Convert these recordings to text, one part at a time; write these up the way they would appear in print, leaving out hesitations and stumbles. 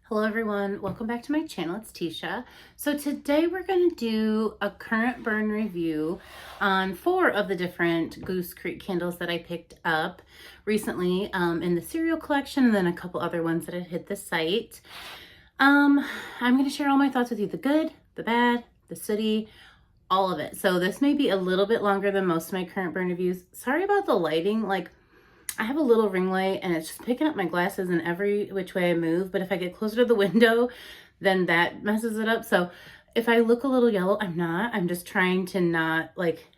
Hello everyone, welcome back to my channel. It's Teesha. So today we're going to do a current burn review on 4 of the different Goosecreek candles that I picked up recently in the cereal collection, and then a couple other ones that had hit the site. I'm going to share all my thoughts with you, the good, the bad, the sooty, all of it. So this may be a little bit longer than most of my current burn reviews. Sorry about the lighting. I have a little ring light and it's just picking up my glasses in every which way I move. But if I get closer to the window, then that messes it up. So if I look a little yellow, I'm not. I'm just trying to not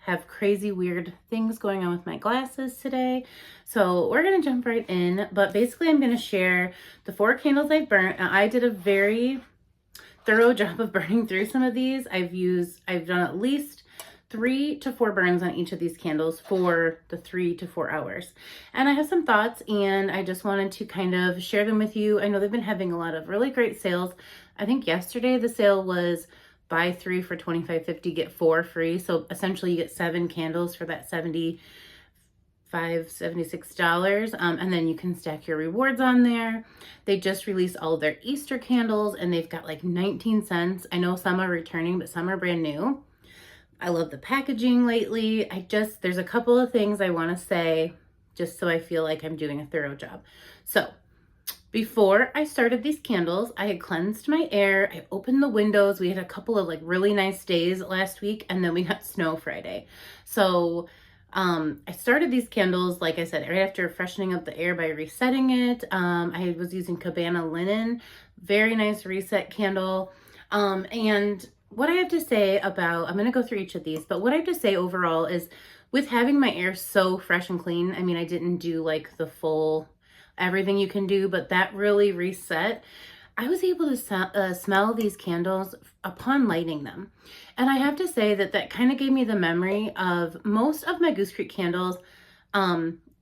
have crazy weird things going on with my glasses today. So we're going to jump right in. But basically I'm going to share the 4 candles I've burnt. Now, I did a very thorough job of burning through some of these. I've done at least 3 to 4 burns on each of these candles for the 3 to 4 hours. And I have some thoughts and I just wanted to kind of share them with you. I know they've been having a lot of really great sales. I think yesterday the sale was buy 3 for $25.50, get 4 free. So essentially you get 7 candles for that $76. And then you can stack your rewards on there. They just released all of their Easter candles and they've got like 19 cents. I know some are returning, but some are brand new. I love the packaging lately. There's a couple of things I want to say just so I feel like I'm doing a thorough job. So before I started these candles, I had cleansed my air. I opened the windows. We had a couple of really nice days last week, and then we got snow Friday. So I started these candles, like I said, right after freshening up the air by resetting it. I was using Cabana Linen, very nice reset candle. And what I have to say about, I'm going to go through each of these, but what I have to say overall is with having my air so fresh and clean, I mean, I didn't do the full everything you can do, but that really reset. I was able to smell these candles upon lighting them. And I have to say that kind of gave me the memory of most of my Goosecreek candles.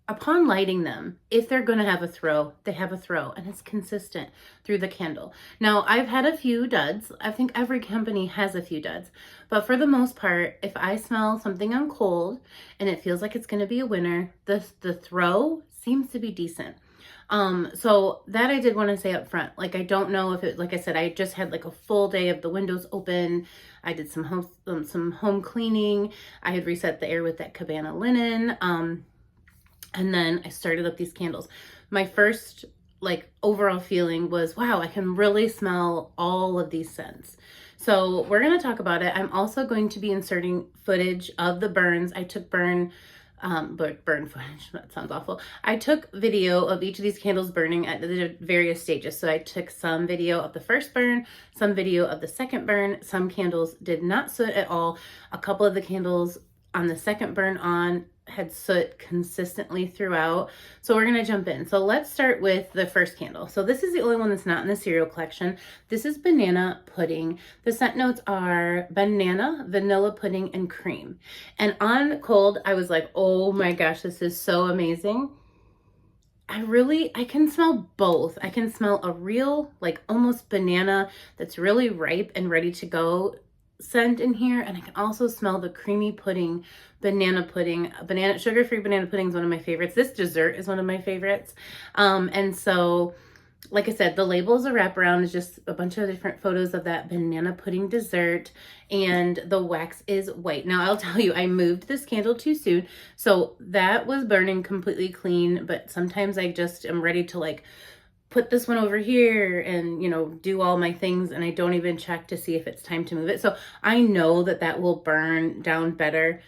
Upon lighting them, if they're going to have a throw, they have a throw, and it's consistent through the candle. Now, I've had a few duds. I think every company has a few duds. But for the most part, if I smell something on cold and it feels like it's going to be a winner, the throw seems to be decent. So that I did want to say up front. I don't know if it, like I said, I just had a full day of the windows open. I did some home cleaning. I had reset the air with that Cabana Linen. And then I started up these candles. My first overall feeling was, wow, I can really smell all of these scents. So we're going to talk about it. I'm also going to be inserting footage of the burns. I took burn footage, that sounds awful. I took video of each of these candles burning at the various stages. So I took some video of the first burn, some video of the second burn. Some candles did not soot at all. A couple of the candles on the second burn had soot consistently throughout. So we're going to jump in. So let's start with the first candle. So this is the only one that's not in the cereal collection. This is banana pudding. The scent notes are banana, vanilla pudding, and cream. And on cold, I was like, oh my gosh, this is so amazing. I can smell both. I can smell a real, almost banana that's really ripe and ready to go scent in here, and I can also smell the creamy pudding, sugar-free banana pudding is one of my favorites. This dessert is one of my favorites. And so, like I said, the label is a wraparound. It's just a bunch of different photos of that banana pudding dessert, and the wax is white. Now, I'll tell you, I moved this candle too soon, so that was burning completely clean, but sometimes I just am ready to put this one over here and, do all my things, and I don't even check to see if it's time to move it. So I know that will burn down better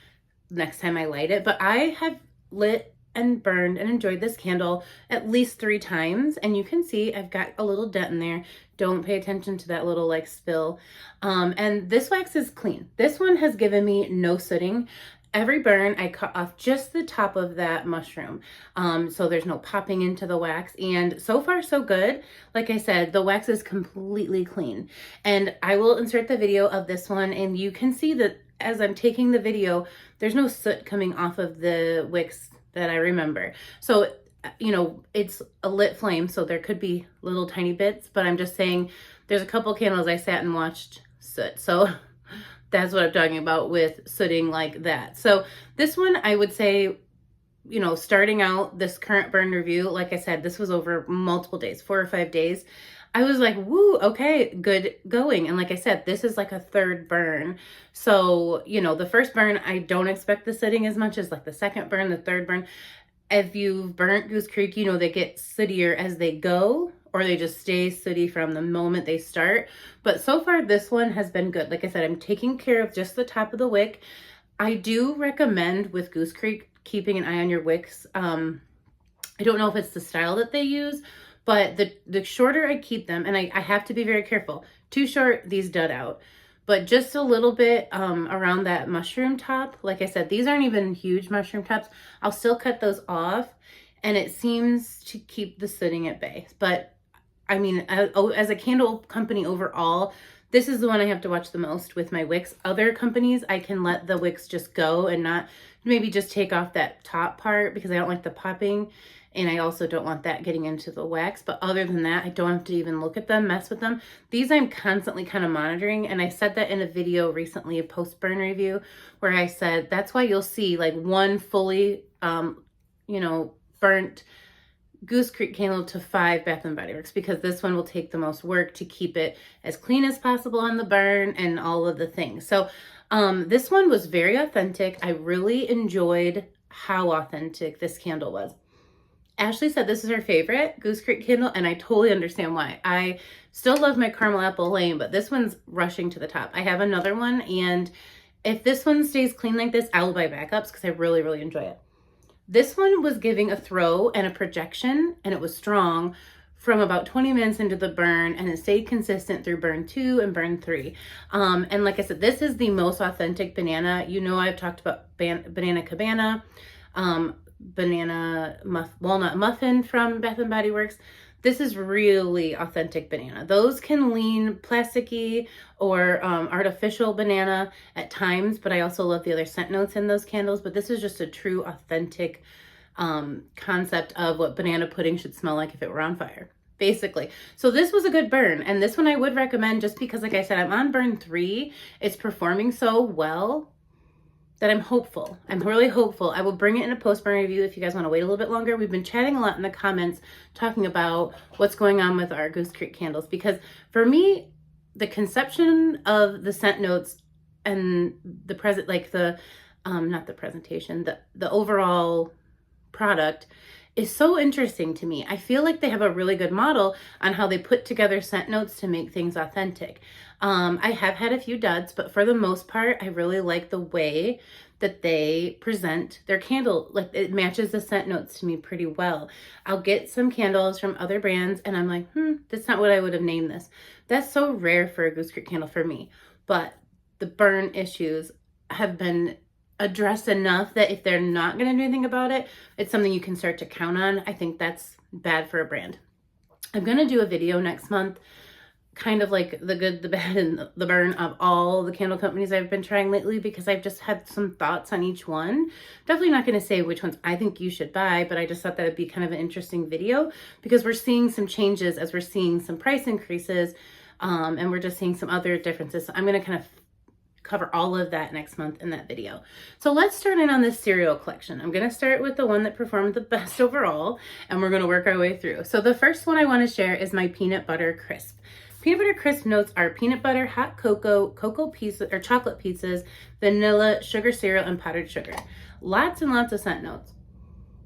next time I light it, but I have lit and burned and enjoyed this candle at least 3 times, and you can see I've got a little dent in there. Don't pay attention to that little spill. And this wax is clean. This one has given me no sooting. Every burn, I cut off just the top of that mushroom. So there's no popping into the wax. And so far, so good. Like I said, the wax is completely clean. And I will insert the video of this one. And you can see that as I'm taking the video, there's no soot coming off of the wicks that I remember. So, it's a lit flame. So there could be little tiny bits. But I'm just saying there's a couple candles I sat and watched soot. So that's what I'm talking about with sooting like that. So this one, I would say, starting out this current burn review, like I said, this was over multiple days, 4 or 5 days. I was like, woo, okay, good going. And like I said, this is like a third burn. So, you know, the first burn, I don't expect the sitting as much as like the second burn, the third burn. If you've burnt Goosecreek, you know, they get sootier as they go, or they just stay sooty from the moment they start. But so far, this one has been good. Like I said, I'm taking care of just the top of the wick. I do recommend with Goosecreek keeping an eye on your wicks. I don't know if it's the style that they use, but the shorter I keep them, and I have to be very careful. Too short, these dud out. But just a little bit around that mushroom top. Like I said, these aren't even huge mushroom tops. I'll still cut those off, and it seems to keep the sooting at bay. But I mean, as a candle company overall, this is the one I have to watch the most with my wicks. Other companies, I can let the wicks just go and not maybe just take off that top part because I don't like the popping. And I also don't want that getting into the wax. But other than that, I don't have to even look at them, mess with them. These I'm constantly kind of monitoring. And I said that in a video recently, a post-burn review, where I said, that's why you'll see like one fully, you know, burnt Goosecreek candle to 5 Bath and Body Works, because this one will take the most work to keep it as clean as possible on the burn and all of the things. So this one was very authentic. I really enjoyed how authentic this candle was. Ashley said this is her favorite Goosecreek candle, and I totally understand why. I still love my Caramel Apple Lane, but this one's rushing to the top. I have another one, and if this one stays clean like this, I will buy backups because I really, really enjoy it. This one was giving a throw and a projection, and it was strong from about 20 minutes into the burn, and it stayed consistent through burn 2 and burn 3. And like I said, this is the most authentic banana. You know, I've talked about Banana Cabana, walnut muffin from Bath and Body Works. This is really authentic banana. Those can lean plasticky or artificial banana at times, but I also love the other scent notes in those candles. But this is just a true authentic concept of what banana pudding should smell like if it were on fire, basically. So this was a good burn, and this one I would recommend just because, like I said, I'm on burn 3. It's performing so well that I'm hopeful. I'm really hopeful. I will bring it in a post-burn review if you guys want to wait a little bit longer. We've been chatting a lot in the comments talking about what's going on with our Goosecreek candles, because for me, the conception of the scent notes and the present, like the not the presentation, the overall product is so interesting to me. I feel like they have a really good model on how they put together scent notes to make things authentic. I have had a few duds, but for the most part, I really like the way that they present their candle. Like, it matches the scent notes to me pretty well. I'll get some candles from other brands and I'm like, that's not what I would have named this. That's so rare for a Goosecreek candle for me. But the burn issues have been addressed enough that if they're not going to do anything about it, it's something you can start to count on. I think that's bad for a brand. I'm going to do a video next month, kind of like the good, the bad, and the burn of all the candle companies I've been trying lately, because I've just had some thoughts on each one. Definitely not going to say which ones I think you should buy, but I just thought that would be kind of an interesting video because we're seeing some changes as we're seeing some price increases, and we're just seeing some other differences. So I'm going to kind of cover all of that next month in that video. So let's start in on this cereal collection. I'm going to start with the one that performed the best overall, and we're going to work our way through. So the first one I want to share is my peanut butter crisp. Peanut butter crisp notes are peanut butter, hot cocoa, cocoa pieces or chocolate pieces, vanilla, sugar cereal, and powdered sugar. Lots and lots of scent notes.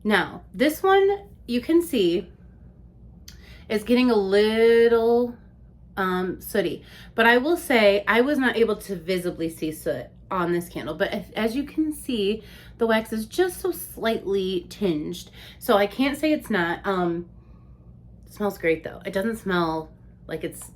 Now, this one you can see is getting a little sooty, but I will say I was not able to visibly see soot on this candle, but as you can see, the wax is just so slightly tinged, so I can't say it's not. It smells great though. It doesn't smell like it's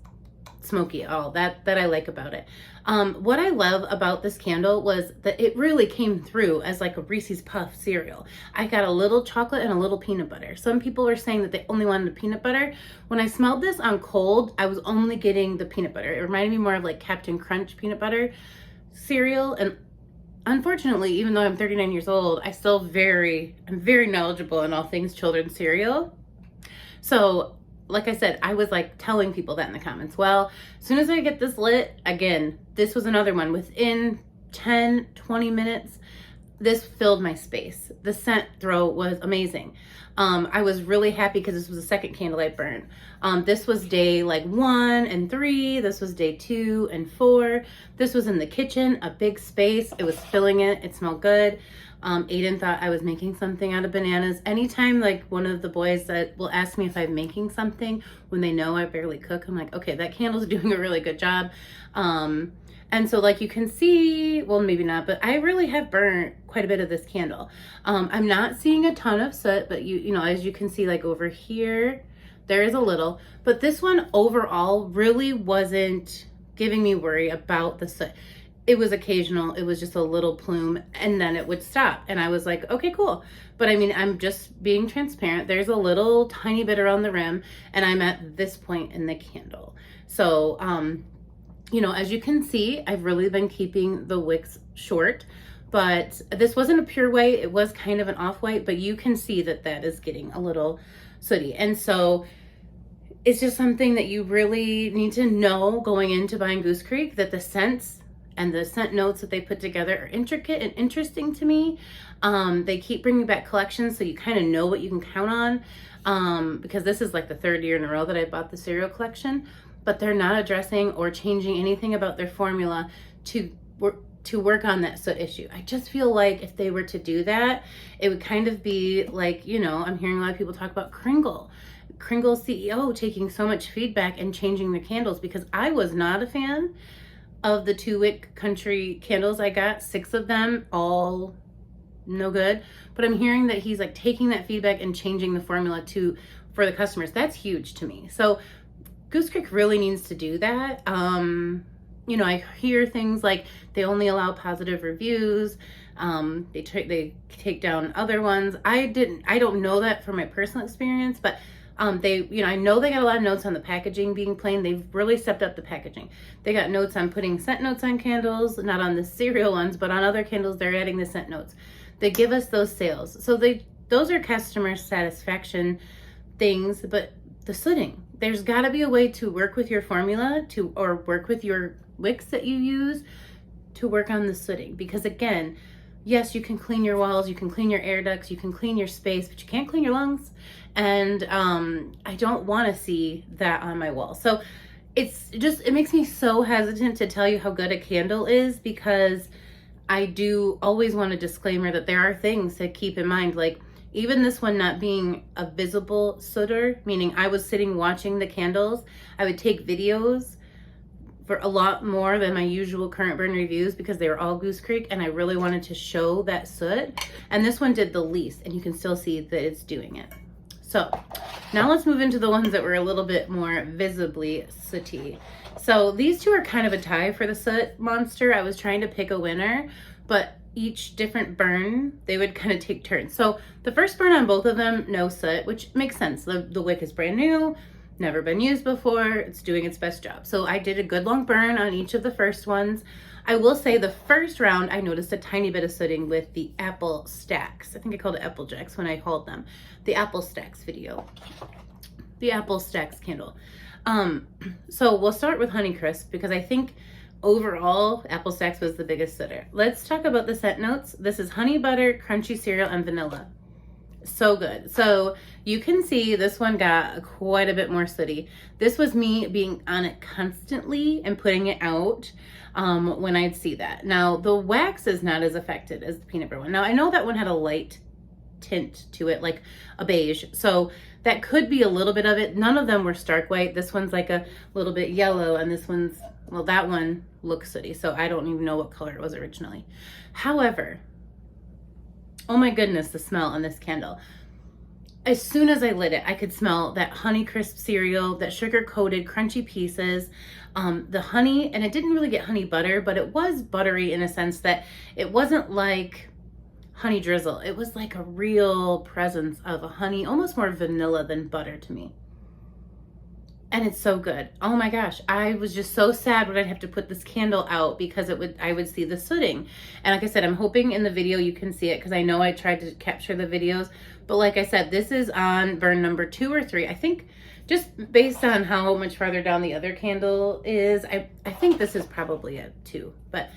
smoky at all. That I like about it. What I love about this candle was that it really came through as like a Reese's Puff cereal. I got a little chocolate and a little peanut butter. Some people were saying that they only wanted the peanut butter. When I smelled this on cold, I was only getting the peanut butter. It reminded me more of like Captain Crunch peanut butter cereal. And unfortunately, even though I'm 39 years old, I'm very knowledgeable in all things children's cereal. So like I said, I was like telling people that in the comments. Well, as soon as I get this lit, again, this was another one. Within 10, 20 minutes, this filled my space. The scent throw was amazing. I was really happy because this was the second candle I burned. This was day like 1 and 3. This was day 2 and 4. This was in the kitchen, a big space. It was filling it. It smelled good. Aiden thought I was making something out of bananas. Anytime like one of the boys that will ask me if I'm making something when they know I barely cook, I'm like, okay, that candle's doing a really good job. And so like you can see, well, maybe not, but I really have burnt quite a bit of this candle. I'm not seeing a ton of soot, but you know, as you can see, like over here, there is a little, but this one overall really wasn't giving me worry about the soot. It was occasional. It was just a little plume and then it would stop. And I was like, okay, cool. But I mean, I'm just being transparent. There's a little tiny bit around the rim and I'm at this point in the candle. So, you know, as you can see, I've really been keeping the wicks short, but this wasn't a pure white. It was kind of an off-white, but you can see that that is getting a little sooty. And so it's just something that you really need to know going into buying Goosecreek, that the scents and the scent notes that they put together are intricate and interesting to me. They keep bringing back collections, so you kind of know what you can count on, because this is like the 3rd year in a row that I bought the cereal collection, but they're not addressing or changing anything about their formula to work on that soot issue. I just feel like if they were to do that, it would kind of be like, you know, I'm hearing a lot of people talk about Kringle's CEO taking so much feedback and changing the candles, because I was not a fan of the 2-wick country candles I got. 6 of them, all no good. But I'm hearing that he's like taking that feedback and changing the formula for the customers. That's huge to me. So Goosecreek really needs to do that. You know, I hear things like they only allow positive reviews. They take down other ones. I don't know that from my personal experience, but you know, I know they got a lot of notes on the packaging being plain. They've really stepped up the packaging. They got notes on putting scent notes on candles, not on the cereal ones, but on other candles, they're adding the scent notes. They give us those sales. So those are customer satisfaction things, but the sooting, there's gotta be a way to work with your formula or work with your wicks that you use to work on the sooting. Because again, yes, you can clean your walls, you can clean your air ducts, you can clean your space, but you can't clean your lungs. And I don't want to see that on my wall. So it makes me so hesitant to tell you how good a candle is, because I do always want a disclaimer that there are things to keep in mind. Like even this one not being a visible sooter, meaning I was sitting watching the candles. I would take videos for a lot more than my usual current burn reviews because they were all Goosecreek, and I really wanted to show that soot. And this one did the least, and you can still see that it's doing it. So now let's move into the ones that were a little bit more visibly sooty. So these two are kind of a tie for the soot monster. I was trying to pick a winner, but each different burn, they would kind of take turns. So the first burn on both of them, no soot, which makes sense. The wick is brand new, never been used before. It's doing its best job. So I did a good long burn on each of the first ones. I will say the first round, I noticed a tiny bit of sooting with the apple stacks. I think I called it apple jacks when I hauled them. The apple stacks video. The apple stacks candle. So we'll start with Honeycrisp because I think overall apple stacks was the biggest sooter. Let's talk about the scent notes. This is honey butter, crunchy cereal, and vanilla. So good. So you can see this one got quite a bit more sooty. This was me being on it constantly and putting it out when I'd see that. Now the wax is not as affected as the peanut butter one. Now I know that one had a light tint to it, like a beige. So that could be a little bit of it. None of them were stark white. This one's like a little bit yellow, and this one's, well, that one looks sooty. So I don't even know what color it was originally. However, oh my goodness, the smell on this candle. As soon as I lit it, I could smell that Honeycrisp cereal, that sugar-coated crunchy pieces, the honey, and it didn't really get honey butter, but it was buttery in a sense that it wasn't like honey drizzle. It was like a real presence of a honey, almost more vanilla than butter to me. And it's so good. Oh my gosh, I was just so sad when I'd have to put this candle out because I would see the sooting. And like I said, I'm hoping in the video you can see it because I know I tried to capture the videos. But like I said, this is on burn number 2 or 3. I think just based on how much farther down the other candle is, I think this is probably a 2. But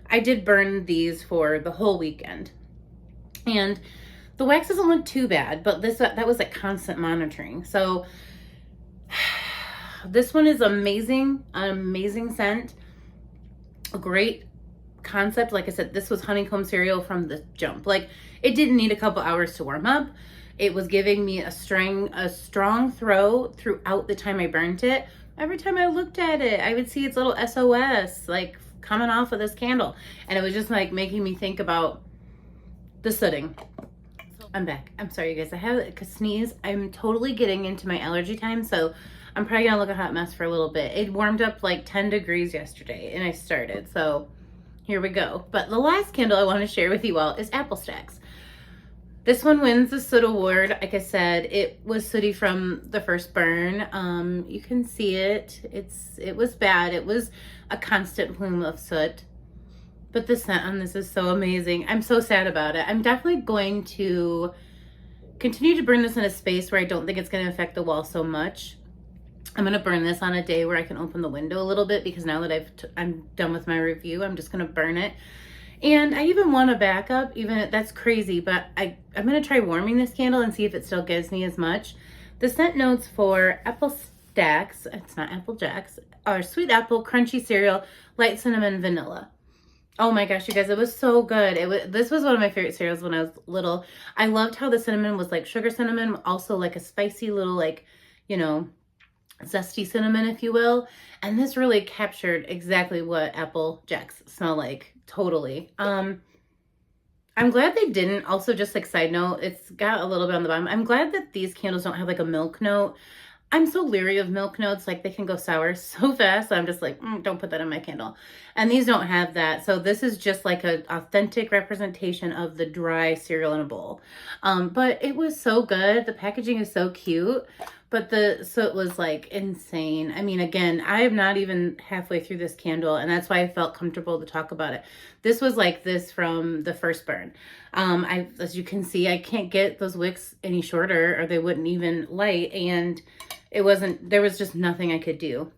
I did burn these for the whole weekend. And the wax doesn't look too bad, but that was like constant monitoring. So this one is amazing, an amazing scent, a great concept. Like I said, this was honeycomb cereal from the jump. Like, it didn't need a couple hours to warm up. It was giving me a strong throw throughout the time I burnt it. Every time I looked at it, I would see its little SOS like coming off of this candle, and it was just like making me think about the sooting. I'm back. I'm sorry, you guys. I have a sneeze. I'm totally getting into my allergy time, so I'm probably gonna look a hot mess for a little bit. It warmed up like 10 degrees yesterday, and I started, so here we go. But the last candle I want to share with you all is Apple Stacks. This one wins the Soot Award. Like I said, it was sooty from the first burn. You can see it. It was bad. It was a constant plume of soot. But the scent on this is so amazing. I'm so sad about it. I'm definitely going to continue to burn this in a space where I don't think it's going to affect the wall so much. I'm going to burn this on a day where I can open the window a little bit, because now that I'm done with my review, I'm just going to burn it. And I even want a backup, that's crazy, but I'm going to try warming this candle and see if it still gives me as much. The scent notes for Apple Stacks, it's not Apple Jacks, are sweet apple, crunchy cereal, light cinnamon, vanilla. Oh my gosh, you guys, it was so good. This was one of my favorite cereals when I was little. I loved how the cinnamon was like sugar cinnamon, also like a spicy little, like, you know, zesty cinnamon, if you will. And this really captured exactly what Apple Jacks smell like. Totally. I'm glad they didn't. Also, just like side note, it's got a little bit on the bottom. I'm glad that these candles don't have like a milk note. I'm so leery of milk notes. Like, they can go sour so fast. So I'm just like, don't put that in my candle. And these don't have that. So this is just like an authentic representation of the dry cereal in a bowl. But it was so good. The packaging is so cute. But the soot was like insane. I mean, again, I am not even halfway through this candle, and that's why I felt comfortable to talk about it. This was like this from the first burn. As you can see, I can't get those wicks any shorter or they wouldn't even light, and there was just nothing I could do.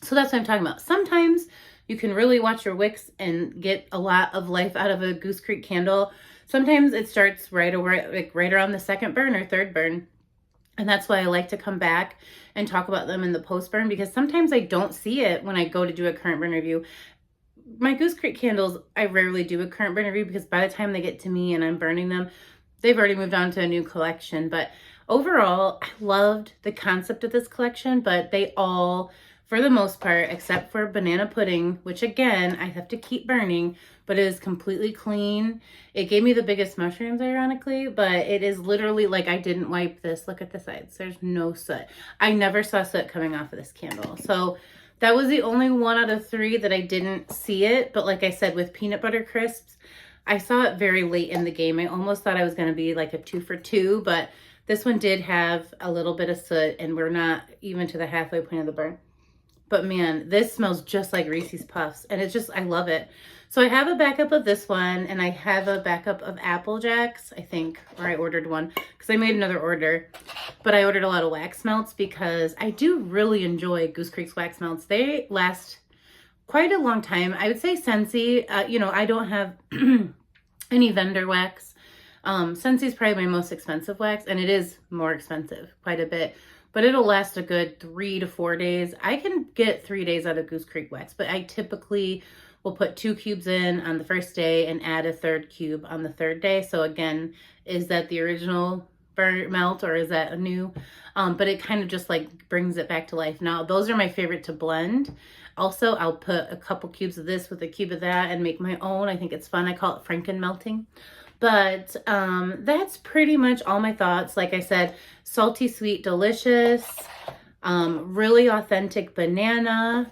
So that's what I'm talking about. Sometimes you can really watch your wicks and get a lot of life out of a Goosecreek candle. Sometimes it starts right around the second burn or third burn. And that's why I like to come back and talk about them in the post burn, because sometimes I don't see it when I go to do a current burn review. My Goosecreek candles, I rarely do a current burn review, because by the time they get to me and I'm burning them, they've already moved on to a new collection. But overall, I loved the concept of this collection, but they all, for the most part, except for banana pudding, which again, I have to keep burning, but it is completely clean. It gave me the biggest mushrooms, ironically, but it is literally like I didn't wipe this. Look at the sides. There's no soot. I never saw soot coming off of this candle. So that was the only one out of 3 that I didn't see it. But like I said, with peanut butter crisps, I saw it very late in the game. I almost thought I was going to be like a 2 for 2, but this one did have a little bit of soot, and we're not even to the halfway point of the burn. But man, this smells just like Reese's Puffs, and it's just, I love it. So I have a backup of this one, and I have a backup of Apple Jacks, I think, or I ordered one because I made another order. But I ordered a lot of wax melts because I do really enjoy Goosecreek's wax melts. They last quite a long time. I would say Scentsy, you know, I don't have any vendor wax. Scentsy is probably my most expensive wax, and it is more expensive, quite a bit. But it'll last a good 3 to 4 days. I can get 3 days out of Goosecreek wax, but I typically will put 2 cubes in on the first day and add a 3rd cube on the 3rd day. So again, is that the original burn melt, or is that a new? But it kind of just like brings it back to life. Now, those are my favorite to blend. Also, I'll put a couple cubes of this with a cube of that and make my own. I think it's fun. I call it Franken melting. But that's pretty much all my thoughts. Like I said, salty, sweet, delicious, really authentic banana.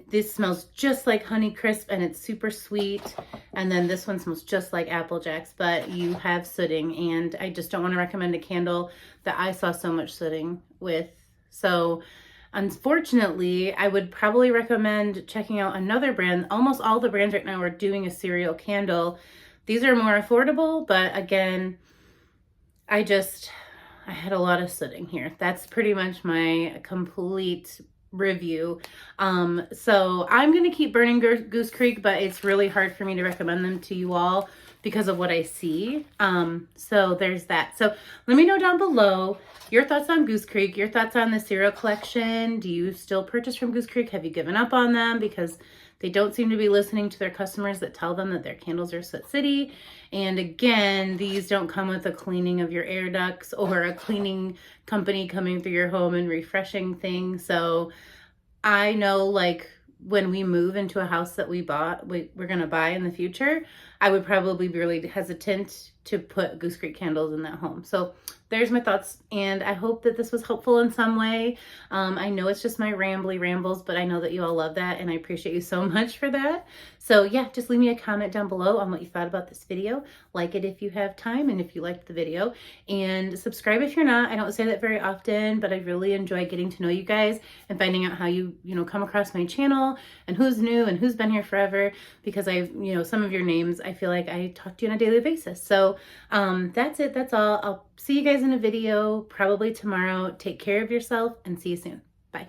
This smells just like Honey Crisp, and it's super sweet. And then this one smells just like Apple Jacks, but you have sooting, and I just don't want to recommend a candle that I saw so much sooting with. So unfortunately, I would probably recommend checking out another brand. Almost all the brands right now are doing a cereal candle. These are more affordable, but again, I had a lot of sooting here. That's pretty much my complete review. So I'm going to keep burning Goosecreek, but it's really hard for me to recommend them to you all because of what I see. So there's that. So let me know down below your thoughts on Goosecreek, your thoughts on the cereal collection. Do you still purchase from Goosecreek? Have you given up on them because they don't seem to be listening to their customers that tell them that their candles are Soot City? And again, these don't come with a cleaning of your air ducts or a cleaning company coming through your home and refreshing things. So I know, like, when we move into a house that we're going to buy in the future, I would probably be really hesitant to put Goosecreek candles in that home. So there's my thoughts, and I hope that this was helpful in some way. I know it's just my rambly rambles, but I know that you all love that, and I appreciate you so much for that. So yeah, just leave me a comment down below on what you thought about this video. Like it if you have time and if you liked the video, and subscribe if you're not. I don't say that very often, but I really enjoy getting to know you guys and finding out how you come across my channel and who's new and who's been here forever, because some of your names, I feel like I talk to you on a daily basis. So that's it. That's all. I'll see you guys in a video probably tomorrow. Take care of yourself and see you soon. Bye.